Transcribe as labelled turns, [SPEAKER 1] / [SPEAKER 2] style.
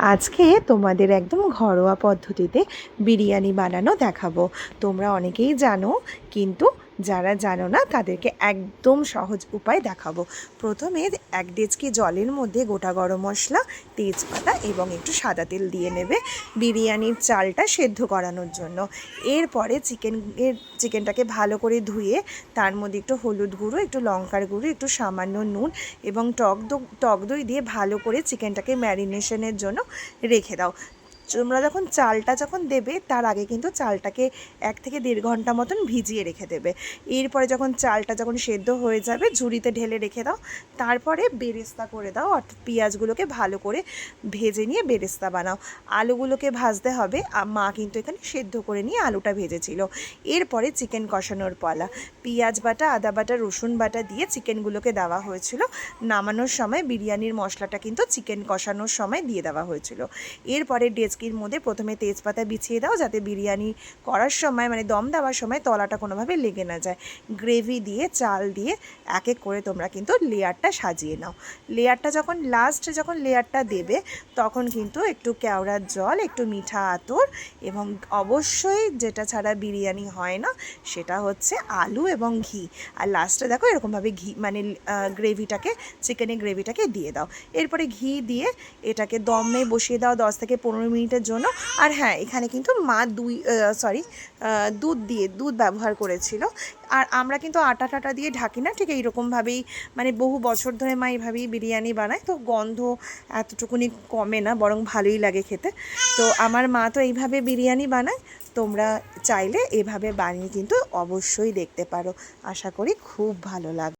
[SPEAKER 1] আজকে তোমাদের একদম ঘরোয়া পদ্ধতিতে বিরিয়ানি বানানো দেখাবো। তোমরা অনেকেই জানো, কিন্তু যারা জানো না তাদেরকে একদম সহজ উপায় দেখাবো। প্রথমে 1 ডেচকি জলের মধ্যে গোটা গরম মশলা, তেজপাতা এবং একটু সাদা তেল দিয়ে নেবে বিরিয়ানির চালটা সেদ্ধ করানোর জন্য। এরপরে চিকেনটাকে ভালো করে ধুয়ে তার মধ্যে একটু হলুদ গুঁড়ো, একটু লঙ্কার গুঁড়ো, একটু সামান্য নুন এবং টক দই দিয়ে ভালো করে চিকেনটাকে ম্যারিনেশনের জন্য রেখে দাও। তোমরা চালটা যখন দেবে তার আগে কিন্তু চালটাকে 1 থেকে 1.5 ঘন্টা মতন ভিজিয়ে রেখে দেবে। এরপরে চালটা যখন সেদ্ধ হয়ে যাবে ঝুড়িতে ঢেলে রেখে দাও। তারপরে বেরেস্তা করে দাও, অর্থাৎ পেঁয়াজগুলোকে ভালো করে ভেজে নিয়ে বেরেস্তা বানাও। আলুগুলোকে ভাজতে হবে, মা কিন্তু এখানে সেদ্ধ করে নিয়ে আলুটা ভেজেছিল। এরপরে চিকেন কষানোর পালা। পেঁয়াজ বাটা, আদা বাটা, রসুন বাটা দিয়ে চিকেনগুলোকে দেওয়া হয়েছিল। নামানোর সময় বিরিয়ানির মশলাটা কিন্তু চিকেন কষানোর সময় দিয়ে দেওয়া হয়েছিল। এরপরে ডেচকির মধ্যে প্রথমে তেজপাতা বিছিয়ে দাও, যাতে বিরিয়ানি করার সময় মানে দম দেওয়ার সময় তলাটা কোনোভাবে লেগে না যায়। গ্রেভি দিয়ে, চাল দিয়ে এক এক করে তোমরা কিন্তু লেয়ারটা সাজিয়ে নাও। লেয়ারটা যখন লেয়ারটা দেবে তখন কিন্তু একটু কেওড়ার জল, একটু মিঠা আতর এবং অবশ্যই যেটা ছাড়া বিরিয়ানি হয় না সেটা হচ্ছে আলু এবং ঘি। আর লাস্টে দেখো এরকমভাবে ঘি মানে চিকেনের গ্রেভিটাকে দিয়ে দাও। এরপরে ঘি দিয়ে এটাকে দমে বসিয়ে দাও 10 থেকে 15 মিনিটের জন্য। আর হ্যাঁ, এখানে কিন্তু মা দুধ ব্যবহার করেছিল। আর আমরা কিন্তু আটা টাটা দিয়ে ঢাকি না, ঠিক এইরকমভাবেই মানে বহু বছর ধরে মা এইভাবেই বিরিয়ানি বানায়, তো গন্ধ এতটুকুনি কমে না, বরং ভালোই লাগে খেতে। তো আমার মা তো এইভাবে বিরিয়ানি বানায়। তোমরা চাইলে এভাবে বানিয়ে কিন্তু অবশ্যই দেখতে পারো। আশা করি খুব ভালো লাগবে।